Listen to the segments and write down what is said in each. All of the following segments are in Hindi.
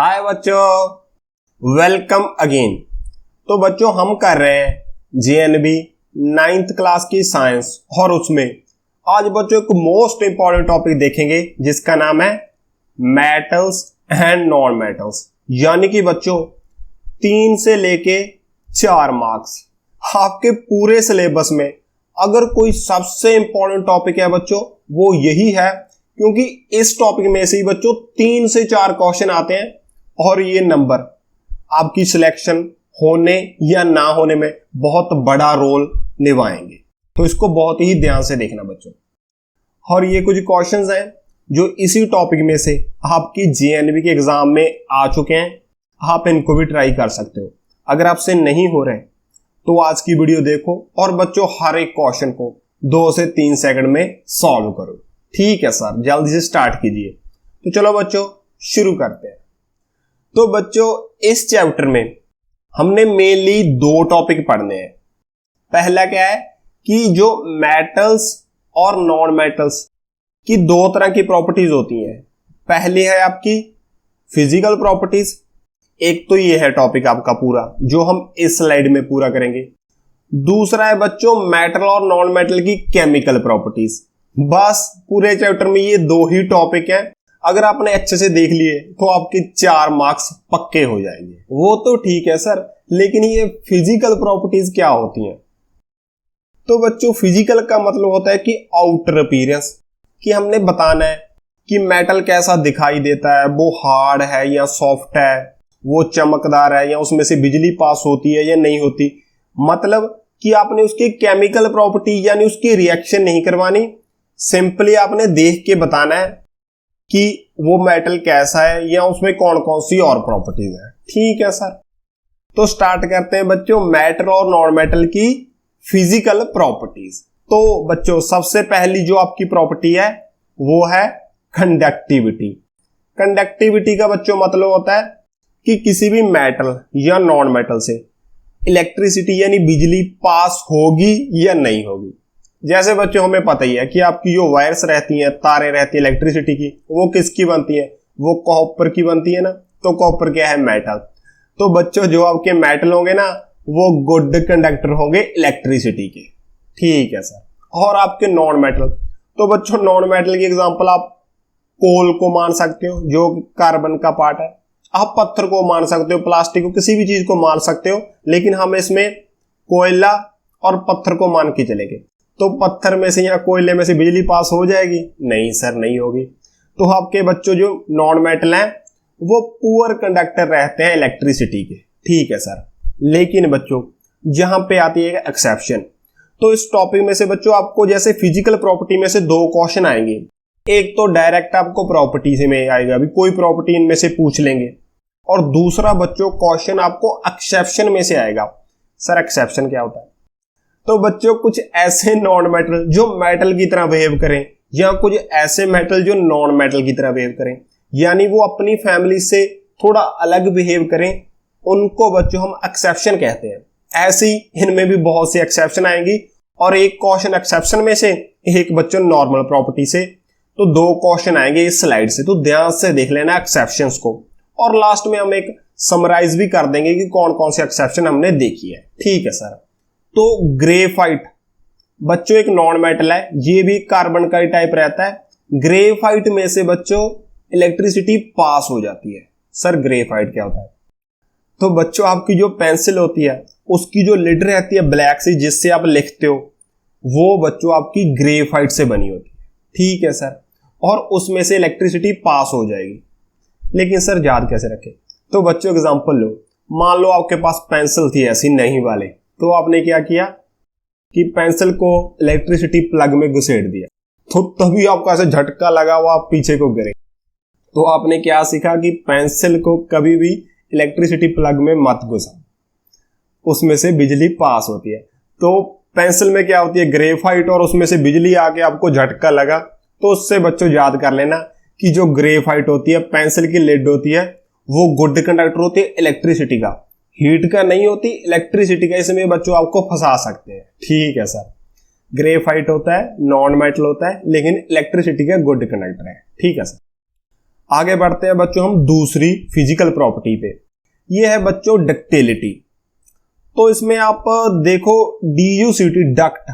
हाय बच्चों, वेलकम अगेन। तो बच्चों हम कर रहे हैं जेएनबी 9th क्लास की साइंस और उसमें आज बच्चों एक मोस्ट इंपॉर्टेंट टॉपिक देखेंगे जिसका नाम है मेटल्स एंड नॉन मेटल्स। यानी कि बच्चों 3 से लेके 4 मार्क्स आपके पूरे सिलेबस में अगर कोई सबसे इंपॉर्टेंट टॉपिक है बच्चों वो यही है, क्योंकि इस टॉपिक में से ही बच्चों 3 से 4 क्वेश्चन आते हैं और ये नंबर आपकी सिलेक्शन होने या ना होने में बहुत बड़ा रोल निभाएंगे। तो इसको बहुत ही ध्यान से देखना बच्चों। और ये कुछ क्वेश्चंस हैं जो इसी टॉपिक में से आपकी जेएनबी के एग्जाम में आ चुके हैं, आप इनको भी ट्राई कर सकते हो। अगर आपसे नहीं हो रहे तो आज की वीडियो देखो और बच्चों हर एक क्वेश्चन को 2 से 3 सेकंड में सॉल्व करो। ठीक है सर, जल्दी से स्टार्ट कीजिए। तो चलो बच्चों शुरू करते हैं। तो बच्चों इस चैप्टर में हमने मेनली 2 टॉपिक पढ़ने हैं। पहला क्या है कि जो मेटल्स और नॉन मेटल्स की 2 तरह की प्रॉपर्टीज होती हैं। पहली है आपकी फिजिकल प्रॉपर्टीज, एक तो ये है टॉपिक आपका पूरा जो हम इस स्लाइड में पूरा करेंगे। दूसरा है बच्चों मेटल और नॉन मेटल की केमिकल प्रॉपर्टीज। बस पूरे चैप्टर में ये 2 ही टॉपिक हैं। अगर आपने अच्छे से देख लिए तो आपके 4 मार्क्स पक्के हो जाएंगे। वो तो ठीक है सर, लेकिन ये फिजिकल प्रॉपर्टीज क्या होती हैं? तो बच्चों फिजिकल का मतलब होता है कि आउटर अपीयरेंस, कि हमने बताना है कि मेटल कैसा दिखाई देता है, वो हार्ड है या सॉफ्ट है, वो चमकदार है या उसमें से बिजली पास होती है या नहीं होती। मतलब कि आपने उसकी केमिकल प्रॉपर्टी यानी उसकी रिएक्शन नहीं करवानी, सिंपली आपने देख के बताना है कि वो मेटल कैसा है या उसमें कौन कौन सी और प्रॉपर्टीज है। ठीक है सर, तो स्टार्ट करते हैं बच्चों मेटल और नॉन मेटल की फिजिकल प्रॉपर्टीज। तो बच्चों सबसे पहली जो आपकी प्रॉपर्टी है वो है कंडक्टिविटी। कंडक्टिविटी का बच्चों मतलब होता है कि किसी भी मेटल या नॉन मेटल से इलेक्ट्रिसिटी यानी बिजली पास होगी या नहीं होगी। जैसे बच्चों हमें पता ही है कि आपकी जो वायर्स रहती हैं, तारें रहती हैं इलेक्ट्रिसिटी की, वो किसकी बनती है? वो कॉपर की बनती है ना। तो कॉपर क्या है? मेटल। तो बच्चों जो आपके मेटल होंगे ना वो गुड कंडक्टर होंगे इलेक्ट्रिसिटी के। ठीक है सर। और आपके नॉन मेटल, तो बच्चों नॉन मेटल की एग्जांपल आप कोल को मान सकते हो जो कार्बन का पार्ट है, आप पत्थर को मान सकते हो, प्लास्टिक को, किसी भी चीज को मान सकते हो। लेकिन हम इसमें कोयला और पत्थर को मान के चलेंगे तो पत्थर में से या कोयले में से बिजली पास हो जाएगी? नहीं सर, नहीं होगी। तो आपके बच्चों जो नॉन मेटल हैं वो पुअर कंडक्टर रहते हैं इलेक्ट्रिसिटी के। ठीक है सर। लेकिन बच्चों जहां पे आती है एक्सेप्शन, तो इस टॉपिक में से बच्चों आपको जैसे फिजिकल प्रॉपर्टी में से 2 क्वेश्चन आएंगे। एक तो डायरेक्ट आपको प्रॉपर्टी से में आएगा, अभी कोई प्रॉपर्टी इनमें से पूछ लेंगे, और दूसरा बच्चों क्वेश्चन आपको एक्सेप्शन में से आएगा। सर एक्सेप्शन क्या होता है? तो बच्चों कुछ ऐसे नॉन मेटल जो मेटल की तरह बिहेव करें या कुछ ऐसे मेटल जो नॉन मेटल की तरह बिहेव करें, यानी वो अपनी फैमिली से थोड़ा अलग बिहेव करें, उनको बच्चों हम एक्सेप्शन कहते हैं। ऐसे ही इनमें भी बहुत सी एक्सेप्शन आएंगी और एक क्वेश्चन एक्सेप्शन में से, एक बच्चों नॉर्मल प्रॉपर्टी से। तो 2 क्वेश्चन आएंगे इस स्लाइड से, तो ध्यान से देख लेना एक्सेप्शंस को। और लास्ट में हम एक समराइज भी कर देंगे कि कौन कौन से एक्सेप्शन हमने देखी है। ठीक है सर। तो ग्रेफाइट बच्चों एक नॉन मेटल है, ये भी कार्बन का ही टाइप रहता है। ग्रेफाइट में से बच्चों इलेक्ट्रिसिटी पास हो जाती है। सर ग्रेफाइट क्या होता है? तो बच्चों आपकी जो पेंसिल होती है उसकी जो लिड रहती है ब्लैक सी जिससे आप लिखते हो, वो बच्चों आपकी ग्रेफाइट से बनी होती है। ठीक है सर। और उसमें से इलेक्ट्रिसिटी पास हो जाएगी। लेकिन सर याद कैसे रखें? तो बच्चों एग्जांपल लो, मान लो आपके पास पेंसिल थी ऐसी नहीं वाले, तो आपने क्या किया कि पेंसिल को इलेक्ट्रिसिटी प्लग में घुसेड़ दिया, तो तभी आपको ऐसे झटका लगा हुआ आप पीछे को गिरे। तो आपने क्या सीखा कि पेंसिल को कभी भी इलेक्ट्रिसिटी प्लग में मत घुसा, उसमें से बिजली पास होती है। तो पेंसिल में क्या होती है? ग्रेफाइट, और उसमें से बिजली आके आपको झटका लगा। तो उससे बच्चों याद कर लेना कि जो ग्रेफाइट होती है, पेंसिल की लिड होती है, वो गुड कंडक्टर होती है इलेक्ट्रिसिटी का, हीट का नहीं होती, इलेक्ट्रिसिटी का। इसमें बच्चों आपको फंसा सकते हैं। ठीक है सर। ग्रेफाइट होता है, नॉन मेटल होता है, लेकिन इलेक्ट्रिसिटी का गुड कंडक्टर है। ठीक है सर। आगे बढ़ते हैं बच्चों हम दूसरी फिजिकल प्रॉपर्टी पे। ये है बच्चों डक्टिलिटी। तो इसमें आप देखो DUCT डक्ट।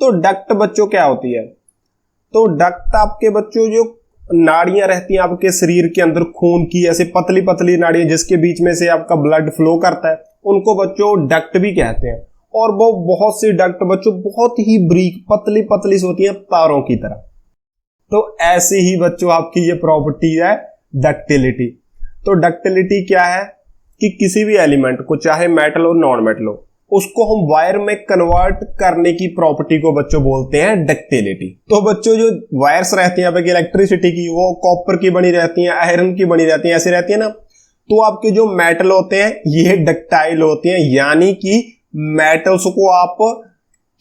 तो डक्ट बच्चों क्या होती है? तो डक्ट आपके बच्चों जो नाड़ियां रहती हैं आपके शरीर के अंदर, खून की ऐसे पतली पतली नाड़ियां जिसके बीच में से आपका ब्लड फ्लो करता है, उनको बच्चों डक्ट भी कहते हैं। और वो बहुत सी डक्ट बच्चों बहुत ही ब्रीक पतली पतली होती हैं तारों की तरह। तो ऐसी ही बच्चों आपकी ये प्रॉपर्टी है डक्टिलिटी। तो डक्टिलिटी क्या है कि किसी भी एलिमेंट को, चाहे मेटल हो नॉन मेटल हो, उसको हम वायर में कन्वर्ट करने की प्रॉपर्टी को बच्चों बोलते हैं डक्टिलिटी। तो बच्चों जो वायर्स रहती हैं आपकी इलेक्ट्रिसिटी की, वो कॉपर की बनी रहती हैं, आयरन की बनी रहती हैं, ऐसी रहती है ना। तो आपके जो मेटल होते हैं ये डक्टाइल होते हैं, यानी कि मेटल्स को आप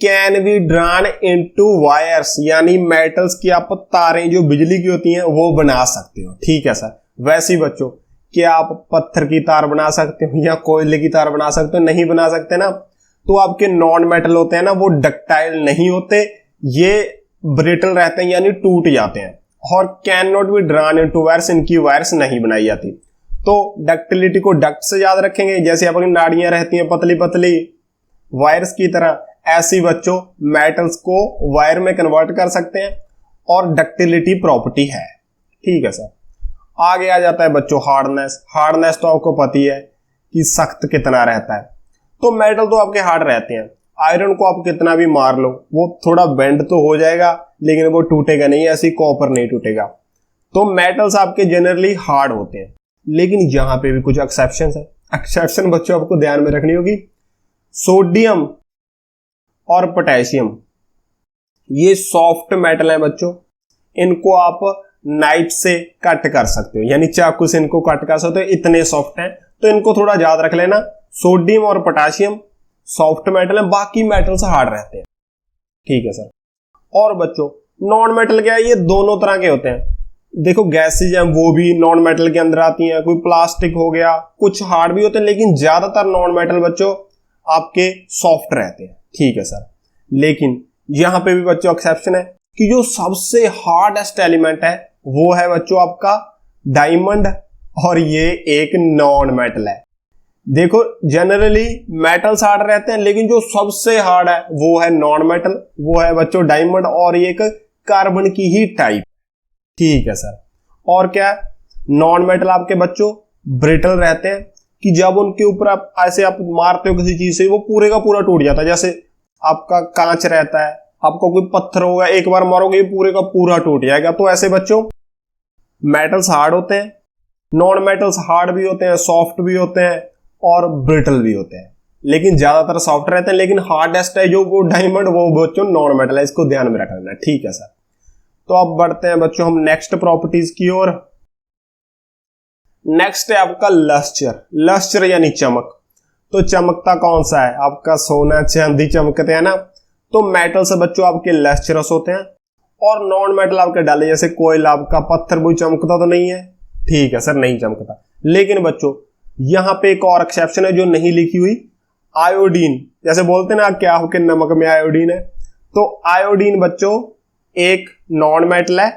can be drawn into wires, यानी मेटल्स की आप तारें जो बिजली की होती हैं वो बना सकते हो। ठीक है सर। वैसे ही बच्चों क्या आप पत्थर की तार बना सकते हो या कोयले की तार बना सकते हो? नहीं बना सकते ना। तो आपके नॉन मेटल होते हैं ना, वो डक्टाइल नहीं होते, ये ब्रिटल रहते हैं यानी टूट जाते हैं। और can not be drawn into wires, इनकी वायर्स नहीं बनाई जाती। तो डक्टिलिटी को डक्ट से याद रखेंगे, जैसे अपनी नाड़ियां रहती हैं पतली पतली वायर्स की तरह, ऐसी बच्चों मेटल्स को वायर में कन्वर्ट कर सकते हैं और डक्टिलिटी प्रॉपर्टी है। ठीक है सर। आगे आ जाता है बच्चों हार्डनेस। हार्डनेस तो आपको पता ही है कि सख्त कितना रहता है। तो मेटल तो आपके हार्ड रहते हैं। आयरन को आप कितना भी मार लो वो थोड़ा बेंड तो हो जाएगा लेकिन वो टूटेगा नहीं, ऐसी कॉपर नहीं टूटेगा। तो मेटल्स आपके जनरली हार्ड होते हैं, लेकिन यहां पे भी कुछ एक्सेप्शन है। एक्सेप्शन बच्चों आपको ध्यान में रखनी होगी। सोडियम और पोटेशियम ये सॉफ्ट मेटल है बच्चों, इनको आप नाइफ से कट कर सकते हो, यानी चाकू से इनको कट कर सकते हो, इतने सॉफ्ट हैं। तो इनको थोड़ा याद रख लेना। सोडियम और पोटेशियम सॉफ्ट मेटल है, बाकी मेटल्स हार्ड रहते हैं। ठीक है सर। और बच्चों नॉन मेटल क्या है? ये दोनों तरह के होते हैं। देखो गैसेज हैं वो भी नॉन मेटल के अंदर आती हैं, कोई प्लास्टिक हो गया, कुछ हार्ड भी होते हैं, लेकिन ज्यादातर नॉन मेटल बच्चों आपके सॉफ्ट रहते हैं। ठीक है सर। लेकिन यहां पे भी बच्चों एक्सेप्शन है कि जो सबसे हार्डेस्ट एलिमेंट है वो है बच्चों आपका डायमंड, और ये एक नॉन मेटल है। देखो जनरली मेटल्स हार्ड रहते हैं, लेकिन जो सबसे हार्ड है वो है नॉन मेटल, वो है बच्चों डायमंड, और ये एक कार्बन की ही टाइप। ठीक है सर। और क्या है? नॉन मेटल आपके बच्चों ब्रिटल रहते हैं कि जब उनके ऊपर आप ऐसे आप मारते हो किसी चीज से, वो पूरे का पूरा टूट जाता है। जैसे आपका कांच रहता है, आपको कोई पत्थर होगा, एक बार मारोगे पूरे का पूरा टूट जाएगा। तो ऐसे बच्चों मेटल्स हार्ड होते हैं, नॉन मेटल्स हार्ड भी होते हैं, सॉफ्ट भी होते हैं और ब्रिटल भी होते हैं, लेकिन ज्यादातर सॉफ्ट रहते हैं। लेकिन हार्डेस्ट है जो वो डायमंड, वो बच्चों नॉन मेटल है, इसको ध्यान में रखना। ठीक है सर। तो अब बढ़ते हैं बच्चों हम नेक्स्ट प्रॉपर्टीज की ओर। नेक्स्ट है आपका लस्टर। लस्टर यानी चमक। तो चमकता कौन सा है? आपका सोना चांदी चमकते हैं ना। तो मेटल से बच्चों आपके लस्टरस होते हैं, और नॉन मेटल आपके डाले जैसे कोयला, आपका पत्थर, वो चमकता तो नहीं है। ठीक है सर, नहीं चमकता। लेकिन बच्चों यहां पे एक और एक्सेप्शन है जो नहीं लिखी हुई। आयोडीन, जैसे बोलते ना क्या हो कि नमक में आयोडीन है, तो आयोडीन बच्चों एक नॉन मेटल है,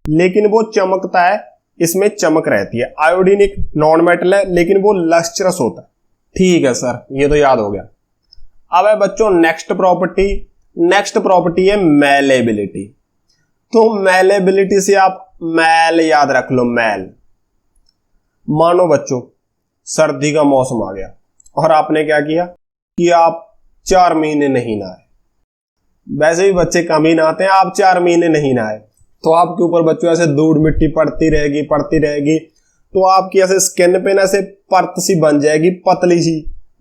लेकिन वो चमकता है, इसमें चमक रहती है। आयोडीन एक नॉन मेटल है लेकिन वो लस्ट्रस होता है। ठीक है सर, ये तो याद हो गया। अब है बच्चों नेक्स्ट प्रॉपर्टी। नेक्स्ट प्रॉपर्टी है मैलेबिलिटी। तो मैलेबिलिटी से आप मैल याद रख लो, मैल। मानो बच्चों सर्दी का मौसम आ गया और आपने क्या किया कि आप 4 महीने नहीं नहाए। वैसे भी बच्चे कम ही नहाते हैं, आप 4 महीने नहीं नहाए तो आपके ऊपर बच्चों ऐसे धूड़ मिट्टी पड़ती रहेगी। तो आपकी ऐसे स्किन पे ना ऐसे परत सी बन जाएगी, पतली सी,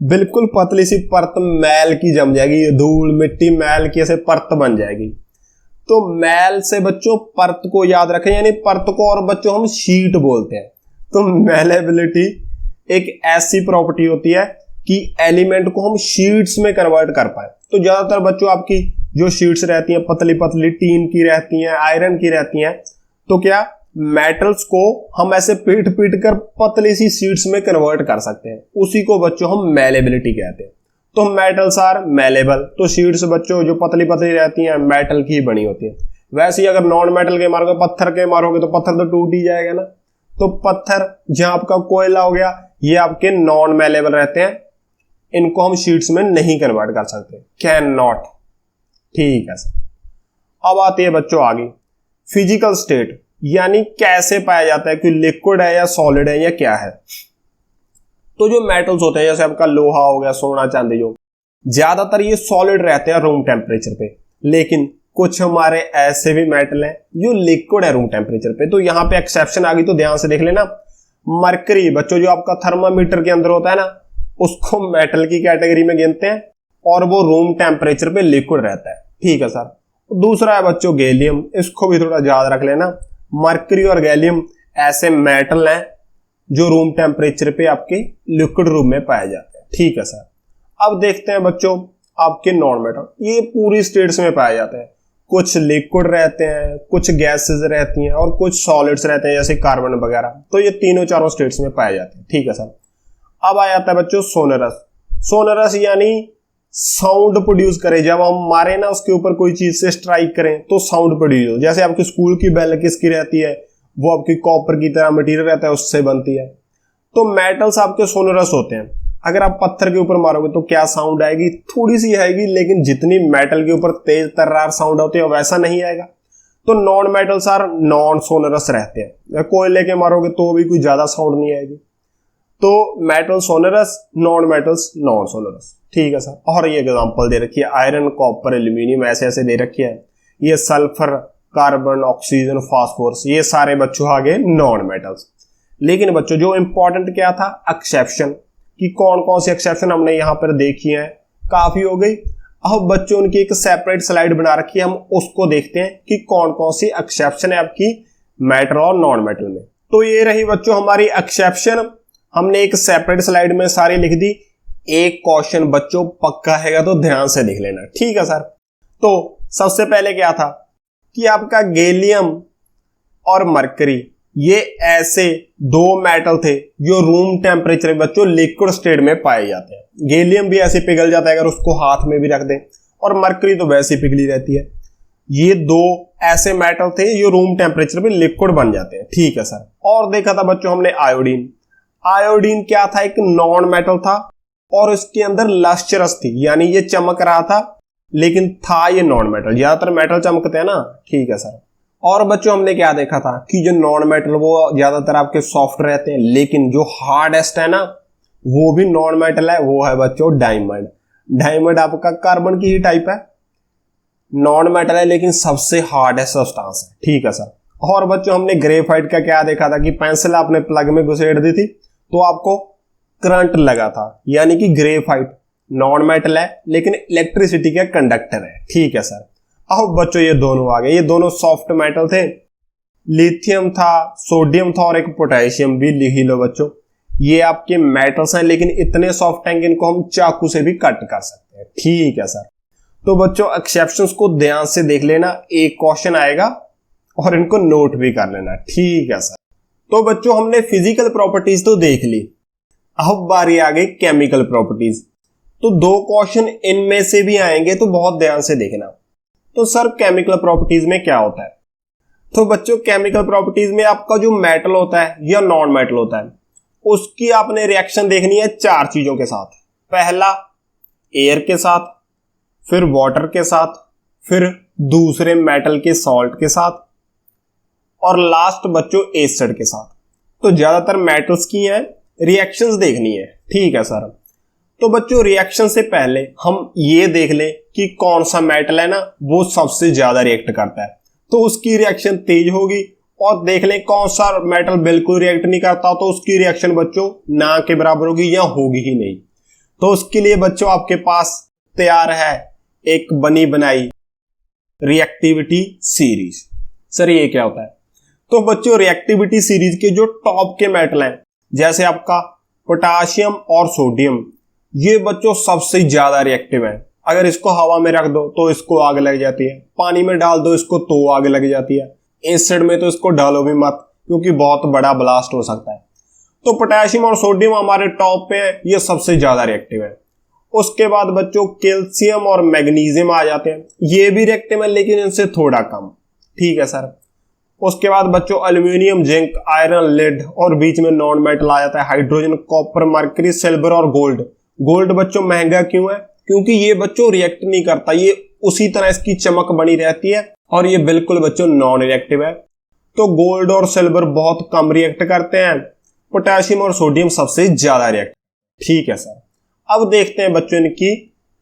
बिल्कुल पतली सी परत मैल की जम जाएगी, धूल मिट्टी मैल की ऐसे परत बन जाएगी। तो मैल से बच्चों परत को याद रखें, यानी परत को और बच्चों हम शीट बोलते हैं। तो मैलेबिलिटी एक ऐसी प्रॉपर्टी होती है कि एलिमेंट को हम शीट्स में कन्वर्ट कर पाए। तो ज्यादातर बच्चों आपकी जो शीट्स रहती हैं पतली पतली टीन की रहती हैं, आयरन की रहती हैं, तो क्या मेटल्स को हम ऐसे पीट कर पतली सी शीट्स में कन्वर्ट कर सकते हैं, उसी को बच्चों हम मैलेबिलिटी कहते हैं। तो मेटल्स आर मैलेबल। तो शीट्स बच्चों जो पतली पतली रहती हैं मेटल की बनी होती है, वैसे ही अगर नॉन मेटल के मारोगे, पत्थर के मारोगे तो पत्थर तो टूट ही जाएगा ना। तो पत्थर जहां आपका कोयला हो गया, ये आपके नॉन मेलेबल रहते हैं, इनको हम शीट्स में नहीं कन्वर्ट कर सकते, कैन नॉट। ठीक है सर। अब आती है बच्चों आगे फिजिकल स्टेट, यानी कैसे पाया जाता है कि लिक्विड है या सॉलिड है या क्या है। तो जो मेटल्स होते हैं जैसे आपका लोहा हो गया, सोना चांदी, जो ज्यादातर ये सॉलिड रहते हैं रूम टेम्परेचर पे, लेकिन कुछ हमारे ऐसे भी मेटल हैं जो लिक्विड है रूम टेम्परेचर पे। तो यहाँ पे एक्सेप्शन आ गई, तो ध्यान से देख लेना। मरकरी बच्चों जो आपका थर्मामीटर के अंदर होता है ना, उसको मेटल की कैटेगरी में गिनते हैं और वो रूम टेम्परेचर पे लिक्विड रहता है। ठीक है सर। दूसरा है बच्चों गैलियम, इसको भी थोड़ा याद रख लेना। मरकरी और गैलियम ऐसे मेटल हैं जो रूम टेम्परेचर पे आपके लिक्विड रूप में पाए जाते हैं। ठीक है सर। अब देखते हैं बच्चों आपके नॉन मेटल, ये पूरी स्टेट्स में पाए जाते हैं। कुछ लिक्विड रहते हैं, कुछ गैसेस रहती हैं और कुछ सॉलिड्स रहते हैं जैसे कार्बन वगैरह। तो ये तीनों चारों स्टेट्स में पाए जाते हैं। ठीक है सर। अब आ जाता है बच्चों सोनरस। सोनरस यानी साउंड प्रोड्यूस करे, जब हम मारे ना उसके ऊपर कोई चीज से स्ट्राइक करें तो साउंड प्रोड्यूस हो। जैसे आपकी स्कूल की बेल किसकी रहती है, वो आपकी कॉपर की तरह मटेरियल रहता है, उससे बनती है। तो मेटल्स आपके सोनरस होते हैं। अगर आप पत्थर के ऊपर मारोगे तो क्या साउंड आएगी, थोड़ी सी आएगी, लेकिन जितनी मेटल के ऊपर तेज तर्रार साउंड होती है वैसा नहीं आएगा। तो non metals are non sonorous रहते हैं। कोयले के मारोगे तो भी कोई ज्यादा साउंड नहीं आएगी। तो metal sonorous, non metals non sonorous. ठीक है सर। और ये एग्जांपल दे रखी है, आयरन, कॉपर, एल्यूमिनियम ऐसे ऐसे दे रखी है। ये सल्फर, कार्बन, ऑक्सीजन, फास्फोरस, ये सारे बच्चों आ गए नॉन मेटल्स। लेकिन बच्चों जो इंपॉर्टेंट क्या था, एक्सेप्शन, कि कौन कौन सी एक्सेप्शन हमने यहां पर देखी है, काफी हो गई। अब बच्चों उनकी एक सेपरेट स्लाइड बना रखी है, हम उसको देखते हैं कि कौन कौन सी एक्सेप्शन है आपकी मेटल और नॉन मेटल में। तो ये रही बच्चों हमारी एक्सेप्शन, हमने एक सेपरेट स्लाइड में सारी लिख दी। एक क्वेश्चन बच्चों पक्का हैगा तो ध्यान से देख लेना। ठीक है सर। तो सबसे पहले क्या था कि आपका गैलियम और मरकरी, ये ऐसे दो मेटल थे जो रूम टेम्परेचर में बच्चों लिक्विड स्टेट में पाए जाते हैं। गैलियम भी ऐसे पिघल जाता है अगर उसको हाथ में भी रख दें, और मरकरी तो वैसे पिघली रहती है। ये दो ऐसे मेटल थे जो रूम टेम्परेचर में लिक्विड बन जाते हैं। ठीक है सर। और देखा था बच्चों हमने आयोडीन। आयोडीन क्या था, एक नॉन मेटल था और इसके अंदर लस्ट्रस थी, यानी ये चमक रहा था, लेकिन था ये नॉन मेटल। ज्यादातर मेटल चमकते हैं ना। ठीक है सर। और बच्चों हमने क्या देखा था कि जो नॉन मेटल वो ज्यादातर आपके सॉफ्ट रहते हैं, लेकिन जो हार्डेस्ट है ना वो भी नॉन मेटल है, वो है बच्चों डायमंड। डायमंड आपका कार्बन की ही टाइप है, नॉन मेटल है लेकिन सबसे हार्डेस्ट सब्सटेंस है। ठीक है सर। और बच्चों हमने ग्रेफाइट का क्या देखा था कि पेंसिल आपने प्लग में घुसेड़ दी थी तो आपको करंट लगा था, यानी कि ग्रेफाइट नॉन मेटल है लेकिन इलेक्ट्रिसिटी का कंडक्टर है। ठीक है सर। अब बच्चों ये दोनों आ गए, ये दोनों सॉफ्ट मेटल थे। लिथियम था, सोडियम था और एक पोटेशियम भी लिख लो बच्चों। ये आपके मेटल्स हैं लेकिन इतने सॉफ्ट हैं कि इनको हम चाकू से भी कट कर सकते हैं। ठीक है सर। तो बच्चों एक्सेप्शंस को ध्यान से देख लेना, एक क्वेश्चन आएगा और इनको नोट भी कर लेना। ठीक है सर। तो बच्चों हमने फिजिकल प्रॉपर्टीज तो देख ली, अब बारी आ गई केमिकल प्रॉपर्टीज। तो दो क्वेश्चन इनमें से भी आएंगे तो बहुत ध्यान से देखना। तो सर केमिकल प्रॉपर्टीज में क्या होता है, तो बच्चों केमिकल प्रॉपर्टीज में आपका जो मेटल होता है या नॉन मेटल होता है उसकी आपने रिएक्शन देखनी है चार चीजों के साथ। पहला एयर के साथ, फिर वाटर के साथ, फिर दूसरे मेटल के सॉल्ट के साथ, और लास्ट बच्चों एसिड के साथ। तो ज्यादातर मेटल्स की हैं रिएक्शंस देखनी है। ठीक है सर। तो बच्चों रिएक्शन से पहले हम ये देख लें कि कौन सा मेटल है ना वो सबसे ज्यादा रिएक्ट करता है, तो उसकी रिएक्शन तेज होगी। और देख लें कौन सा मेटल बिल्कुल रिएक्ट नहीं करता तो उसकी रिएक्शन बच्चों ना के बराबर होगी या होगी ही नहीं। तो उसके लिए बच्चों आपके पास तैयार है एक बनी बनाई रिएक्टिविटी सीरीज। सर ये क्या होता है, तो बच्चों रिएक्टिविटी सीरीज के जो टॉप के मेटल हैं जैसे आपका पोटाशियम और सोडियम, ये बच्चों सबसे ज्यादा रिएक्टिव है। अगर इसको हवा में रख दो तो इसको आग लग जाती है, पानी में डाल दो इसको तो आग लग जाती है, एसिड में तो इसको डालो भी मत क्योंकि बहुत बड़ा ब्लास्ट हो सकता है। तो पोटेशियम और सोडियम हमारे टॉप पे है, ये सबसे ज्यादा रिएक्टिव है। उसके बाद बच्चों कैल्शियम और मैग्नीशियम आ जाते हैं, ये भी रिएक्टिव है लेकिन इनसे थोड़ा कम। ठीक है सर। उसके बाद बच्चों एल्यूमिनियम, जिंक, आयरन, लेड और बीच में नॉन मेटल आ जाता है हाइड्रोजन, कॉपर, मरकरी, सिल्वर और गोल्ड। गोल्ड बच्चों महंगा क्यों है? क्योंकि ये बच्चों रिएक्ट नहीं करता, ये उसी तरह इसकी चमक बनी रहती है और ये बिल्कुल बच्चों नॉन रिएक्टिव है। तो गोल्ड और सिल्वर बहुत कम रिएक्ट करते हैं, पोटेशियम और सोडियम सबसे ज्यादा रिएक्ट। ठीक है सर। अब देखते हैं बच्चों इनकी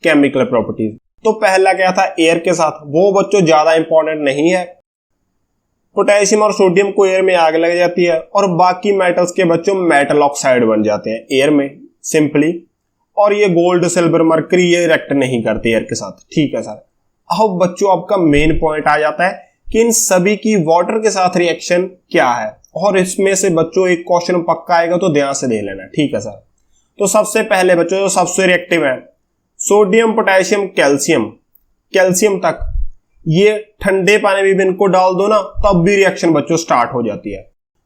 केमिकल प्रॉपर्टीज। तो पहला क्या था एयर के साथ, वो बच्चों ज्यादा इंपॉर्टेंट नहीं है। पोटेशियम और सोडियम को एयर में आग लग जाती है और बाकी मेटल्स के बच्चों मेटल ऑक्साइड बन जाते हैं एयर में सिंपली। और ये गोल्ड, सिल्वर, मरकरी ये रिएक्ट नहीं करते एयर के साथ। ठीक है सर। अब बच्चों आपका मेन पॉइंट आ जाता है कि इन सभी की वाटर के साथ रिएक्शन क्या है, और इसमें से बच्चों एक क्वेश्चन पक्का आएगा तो ध्यान से देख लेना। ठीक है सर। तो सबसे पहले बच्चों जो सबसे रिएक्टिव है सोडियम, पोटेशियम, कैल्शियम, कैल्शियम तक ये ठंडे पानी में इनको डाल दो ना तब भी रिएक्शन बच्चों स्टार्ट हो जाती है।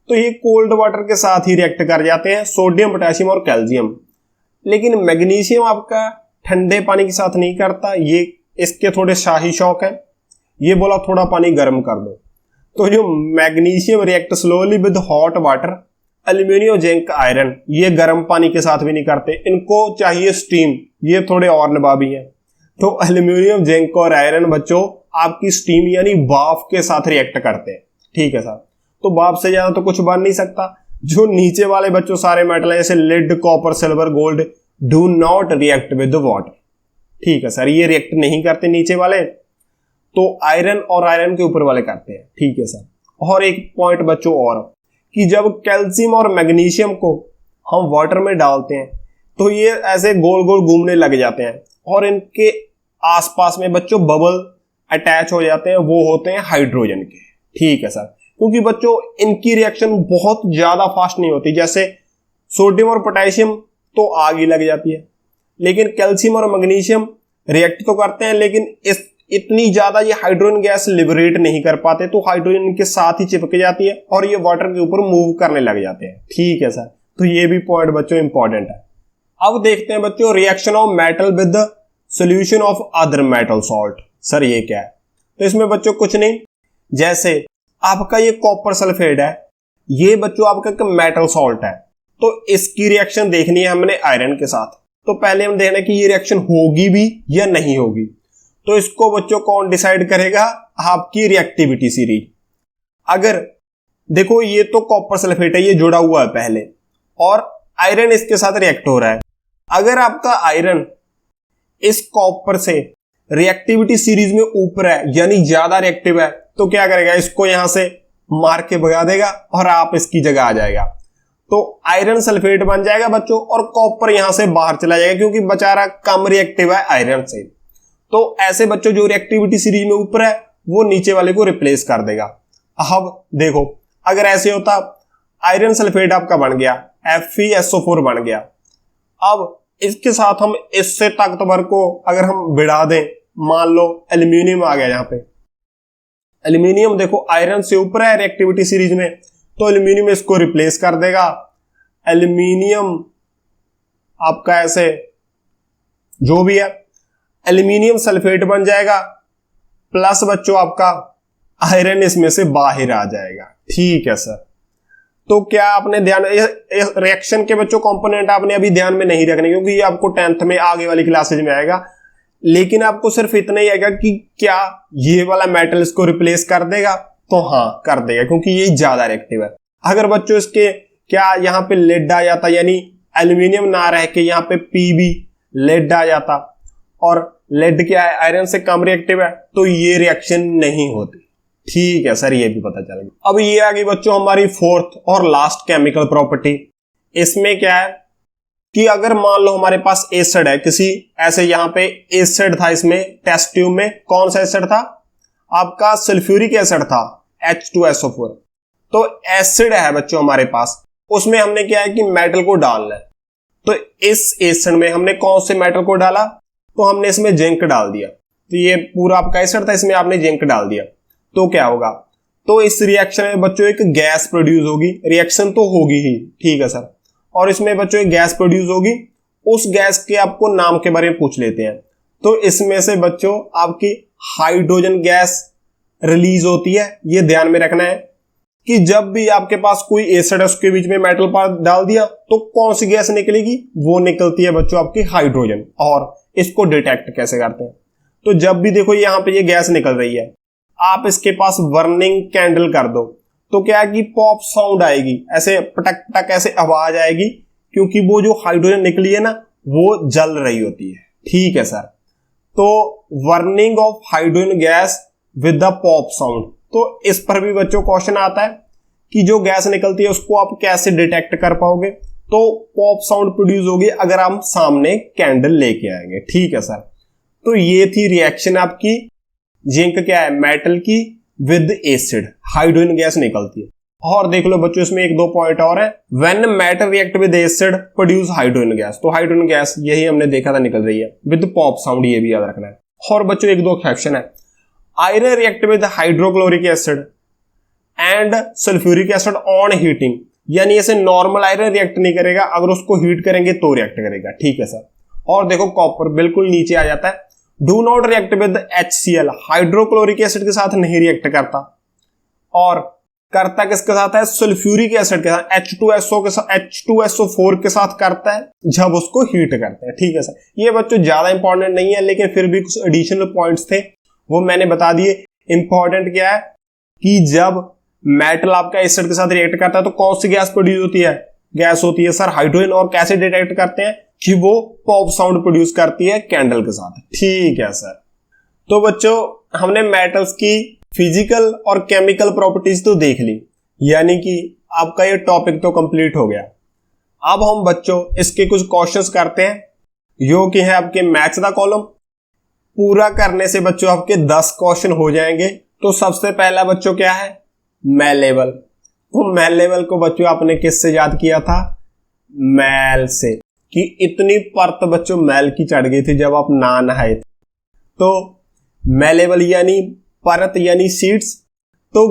तो ये कोल्ड वाटर के साथ ही रिएक्ट कर जाते हैं सोडियम, पोटेशियम और कैल्शियम। लेकिन मैग्नीशियम आपका ठंडे पानी के साथ नहीं करता, ये इसके थोड़े शाही शौक है, ये बोला थोड़ा पानी गर्म कर दो। तो जो magnesium react slowly with hot water, aluminium, zinc, iron ये गर्म पानी के साथ भी नहीं करते, इनको चाहिए स्टीम, ये थोड़े और नवाबी हैं। तो एल्यूमिनियम, जिंक और आयरन बच्चों आपकी स्टीम यानी भाप के साथ रिएक्ट करते हैं। ठीक है सर। तो भाप से ज्यादा तो कुछ बन नहीं सकता। जो नीचे वाले बच्चों सारे मेटल है जैसे lead, copper, silver, gold do not react with water. ठीक है सर, ये रिएक्ट नहीं करते नीचे वाले, तो आयरन और आयरन के ऊपर वाले करते हैं। ठीक है सर। और एक पॉइंट बच्चों और कि जब कैल्शियम और मैग्नीशियम को हम वाटर में डालते हैं तो ये ऐसे गोल गोल घूमने लग जाते हैं और इनके आसपास में बच्चों बबल अटैच हो जाते हैं, वो होते हैं हाइड्रोजन के। ठीक है सर। क्योंकि बच्चों इनकी रिएक्शन बहुत ज्यादा फास्ट नहीं होती, जैसे सोडियम और पोटेशियम तो आग ही लग जाती है, लेकिन कैल्शियम और मैग्नीशियम रिएक्ट तो करते हैं लेकिन इतनी ज्यादा ये हाइड्रोजन गैस लिबरेट नहीं कर पाते, तो हाइड्रोजन के साथ ही चिपक जाती है और ये वाटर के ऊपर मूव करने लग जाते हैं। ठीक है सर। तो ये भी पॉइंट बच्चों इंपॉर्टेंट है। अब देखते हैं बच्चों reaction of metal with solution of other metal salt. Sir ये क्या है? तो इसमें बच्चों कुछ नहीं, जैसे आपका ये कॉपर सल्फेट है, ये बच्चों आपका एक मेटल सॉल्ट है, तो इसकी रिएक्शन देखनी है हमने आयरन के साथ। तो पहले हम देखना कि ये रिएक्शन होगी भी या नहीं होगी। तो इसको बच्चों कौन डिसाइड करेगा? आपकी रिएक्टिविटी सीरीज। अगर देखो ये तो कॉपर सल्फेट है, ये जुड़ा हुआ है पहले और आयरन इसके साथ रिएक्ट हो रहा है। अगर आपका आयरन इस कॉपर से रिएक्टिविटी सीरीज में ऊपर है यानी ज्यादा रिएक्टिव है, तो क्या करेगा? इसको यहां से मार के भगा देगा और आप इसकी जगह आ जाएगा। तो आयरन सल्फेट बन जाएगा बच्चों और कॉपर यहां से बाहर चला जाएगा क्योंकि बेचारा कम रिएक्टिव है आयरन से। तो ऐसे बच्चों जो रिएक्टिविटी सीरीज में ऊपर है वो नीचे वाले को रिप्लेस कर देगा। अब देखो अगर ऐसे होता आयरन सल्फेट आपका बन गया, FeSO4 बन गया। अब इसके साथ हम इससे ताकतवर को अगर हम बढ़ा दें, मान लो एल्यूमिनियम आ गया। यहां पे एल्यूमिनियम देखो आयरन से ऊपर है रिएक्टिविटी सीरीज में, तो एल्यूमिनियम इसको रिप्लेस कर देगा। एल्यूमिनियम आपका ऐसे जो भी है एल्यूमिनियम सल्फेट बन जाएगा, प्लस बच्चों आपका आयरन इसमें से बाहर आ जाएगा। ठीक है सर। तो क्या आपने ध्यान, रिएक्शन के बच्चों कंपोनेंट आपने अभी ध्यान में नहीं रखने क्योंकि ये आपको 10th में आगे वाली क्लासेज में आएगा, लेकिन आपको सिर्फ इतना ही आएगा कि क्या ये वाला मेटल इसको रिप्लेस कर देगा? तो हाँ कर देगा क्योंकि ये ज्यादा रिएक्टिव है। अगर बच्चों इसके क्या यहाँ पे लेड आ जाता, यानी एल्यूमिनियम ना रह के यहाँ पे Pb लेड आ जाता और लेड क्या है आयरन से कम रिएक्टिव है, तो ये रिएक्शन नहीं होती। ठीक है सर, ये भी पता चल गया। अब ये आ गई बच्चों हमारी फोर्थ और लास्ट केमिकल प्रॉपर्टी। इसमें क्या है कि अगर मान लो हमारे पास एसिड है किसी, ऐसे यहां पे एसिड था इसमें टेस्ट ट्यूब में, कौन सा एसिड था? आपका सल्फ्यूरिक एसिड था H2SO4। तो एसिड है बच्चों हमारे पास, उसमें हमने क्या है कि मेटल को डालना है। तो इस एसिड में हमने कौन से मेटल को डाला? तो हमने इसमें जिंक डाल दिया। तो ये पूरा आपका एसिड था, इसमें आपने जिंक डाल दिया। तो क्या होगा? तो इस रिएक्शन में बच्चों एक गैस प्रोड्यूस होगी, रिएक्शन तो होगी ही। ठीक है सर। और इसमें बच्चों एक गैस प्रोड्यूस होगी, उस गैस के आपको नाम के बारे में पूछ लेते हैं। तो इसमें से बच्चों आपकी हाइड्रोजन गैस रिलीज होती है। ये ध्यान में रखना है कि जब भी आपके पास कोई एसिड है उसके बीच में मेटल पार्ट डाल दिया तो कौन सी गैस निकलेगी, वो निकलती है बच्चों आपकी हाइड्रोजन। और इसको डिटेक्ट कैसे करते हैं, तो जब भी देखो यहां पे ये गैस निकल रही है, आप इसके पास बर्निंग कैंडल कर दो तो क्या है कि पॉप साउंड आएगी, ऐसे पटक पटक ऐसे आवाज आएगी, क्योंकि वो जो हाइड्रोजन निकली है ना वो जल रही होती है। ठीक है सर, तो burning of hydrogen gas with the pop sound, तो इस पर भी बच्चों क्वेश्चन आता है कि जो गैस निकलती है उसको आप कैसे डिटेक्ट कर पाओगे, तो पॉप साउंड प्रोड्यूस होगी अगर हम सामने कैंडल लेके आएंगे। ठीक है सर, तो ये थी रिएक्शन आपकी जिंक क्या है मेटल की विद एसिड, हाइड्रोजन गैस निकलती है। और देख लो बच्चों इसमें एक दो पॉइंट और है, when metal react with acid produce hydrogen gas, तो हाइड्रोजन गैस यही हमने देखा था निकल रही है विद पॉप साउंड, ये भी याद रखना है। और बच्चों एक दो एक्सेप्शन है, iron react with hydrochloric acid and sulphuric acid on heating, यानी ऐसे नॉर्मल आयरन रिएक्ट नहीं करेगा, अगर उसको हीट करेंगे तो रिएक्ट करेगा। ठीक है सर, और देखो कॉपर बिल्कुल नीचे आ जाता है, do not react with HCl, hydrochloric acid के साथ नहीं रिएक्ट करता, और करता किसके साथ है, सल्फ्यूरिक एसिड के साथ, H2SO के साथ, H2SO4 के साथ करता है जब उसको हीट करते हैं। ठीक है सर, ये बच्चों ज्यादा इंपॉर्टेंट नहीं है, लेकिन फिर भी कुछ एडिशनल पॉइंट्स थे वो मैंने बता दिए। इंपॉर्टेंट क्या है कि जब मेटल आपका एसिड के साथ रिएक्ट करता है तो कौन सी गैस प्रोड्यूस होती है, गैस होती है सर हाइड्रोजन, और कैसे डिटेक्ट करते हैं कि वो पॉप साउंड प्रोड्यूस करती है कैंडल के साथ। ठीक है सर, तो बच्चों हमने मेटल्स की फिजिकल और केमिकल प्रॉपर्टीज तो देख ली, यानी कि आपका ये टॉपिक तो कंप्लीट हो गया। अब हम बच्चों इसके कुछ क्वेश्चंस करते हैं, जो कि है आपके मैच द कॉलम। पूरा करने से बच्चों आपके 10 क्वेश्चन हो जाएंगे। तो सबसे पहला बच्चों क्या है, मैलेबल। तो मैलेबल को बच्चों आपने किससे याद किया था, मैल से, कि इतनी परत बच्चों मैल की चढ़ गई थी जब आप ना नहाए थे। तो मैलेबल यानी परत यानी शीट्स, तो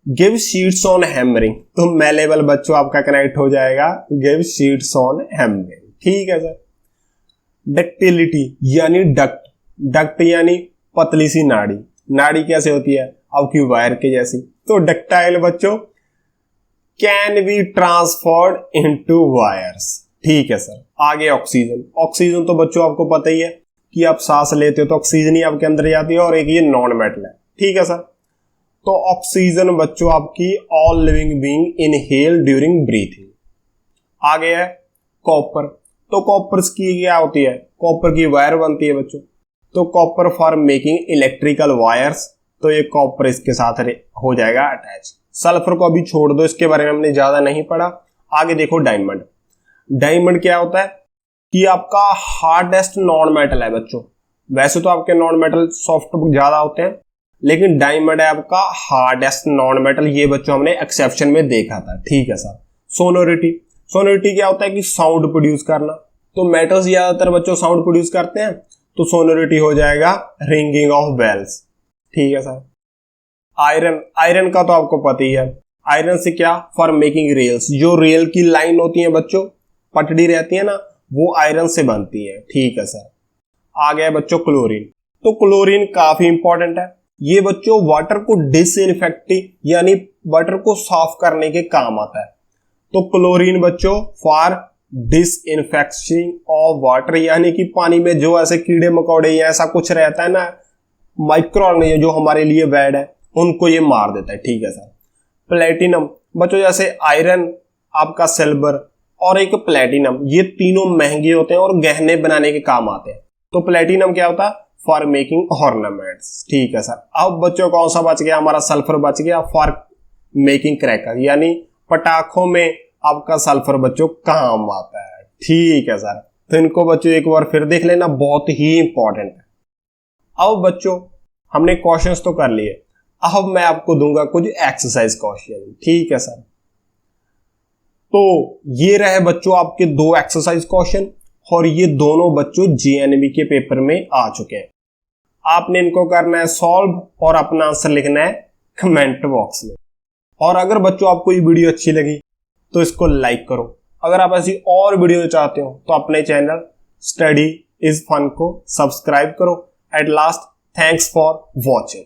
गिव शीट्स ऑन हैमरिंग, तो मैलेबल बच्चों आपका कनेक्ट हो जाएगा गिव शीट्स ऑन हैमरिंग। ठीक है सर। डक्टिलिटी यानी डक्ट, डक्ट यानी पतली सी नाड़ी, नाड़ी कैसे होती है आपकी वायर के जैसी, तो डक्टाइल बच्चों can be transferred into wires. ठीक है सर। आगे ऑक्सीजन, ऑक्सीजन तो बच्चों आपको पता ही है कि आप सांस लेते हो तो ऑक्सीजन ही आपके अंदर जाती है, और एक ये नॉन मेटल है। ठीक है सर, तो ऑक्सीजन बच्चों आपकी all living being inhale during breathing. आगे है कॉपर, तो कॉपर की क्या होती है, कॉपर की वायर बनती है बच्चों, तो copper for making electrical wires, तो ये कॉपर इसके साथ हो जाएगा अटैच। सल्फर को अभी छोड़ दो, इसके बारे में हमने ज्यादा नहीं पढ़ा। आगे देखो डायमंड, डायमंड क्या होता है कि आपका हार्डेस्ट नॉन मेटल है बच्चों। वैसे तो आपके नॉन मेटल सॉफ्ट ज्यादा होते हैं, लेकिन डायमंड है आपका हार्डेस्ट नॉन मेटल, ये बच्चों हमने एक्सेप्शन में देखा था। ठीक है सर। सोनोरिटी, सोनोरिटी क्या होता है कि साउंड प्रोड्यूस करना, तो मेटल्स ज्यादातर बच्चों साउंड प्रोड्यूस करते हैं, तो सोनोरिटी हो जाएगा रिंगिंग ऑफ बेल्स। ठीक है सर। आयरन, आयरन का तो आपको पता ही है, आयरन से क्या, फॉर मेकिंग रेल्स, जो रेल की लाइन होती है बच्चों, पटड़ी रहती है ना, वो आयरन से बनती है। ठीक है सर। आ गया बच्चों क्लोरीन, तो क्लोरीन काफी इंपॉर्टेंट है, ये बच्चों वाटर को डिसइंफेक्टिंग यानी वाटर को साफ करने के काम आता है। तो क्लोरीन बच्चों फॉर डिसइंफेक्शन ऑफ वाटर, यानी कि पानी में जो ऐसे कीड़े मकोड़े या ऐसा कुछ रहता है ना, माइक्रो ऑर्गेनिज्म जो हमारे लिए बैड है, उनको ये मार देता है। ठीक है सर। प्लेटिनम बच्चों, जैसे आयरन, आपका सिल्वर और एक प्लेटिनम, ये तीनों महंगे होते हैं और गहने बनाने के काम आते हैं। तो प्लेटिनम क्या होता है, फॉर मेकिंग ऑर्नामेंट्स। ठीक है सर। अब बच्चों कौन सा बच गया, हमारा सल्फर बच गया फॉर मेकिंग क्रैकर, यानी पटाखों में आपका सल्फर बच्चों काम आता है। ठीक है सर। तो इनको बच्चों एक बार फिर देख लेना, बहुत ही इंपॉर्टेंट है। अब बच्चों हमने क्वेश्चंस तो कर लिए, अब मैं आपको दूंगा कुछ एक्सरसाइज क्वेश्चन। ठीक है सर। तो ये रहे बच्चों आपके 2 एक्सरसाइज क्वेश्चन, और ये दोनों बच्चों जेएनबी के पेपर में आ चुके हैं। आपने इनको करना है सॉल्व और अपना आंसर लिखना है कमेंट बॉक्स में। और अगर बच्चों आपको ये वीडियो अच्छी लगी तो इसको लाइक करो। अगर आप ऐसी और वीडियो चाहते हो तो अपने चैनल स्टडी इज फन को सब्सक्राइब करो। At last, thanks for watching.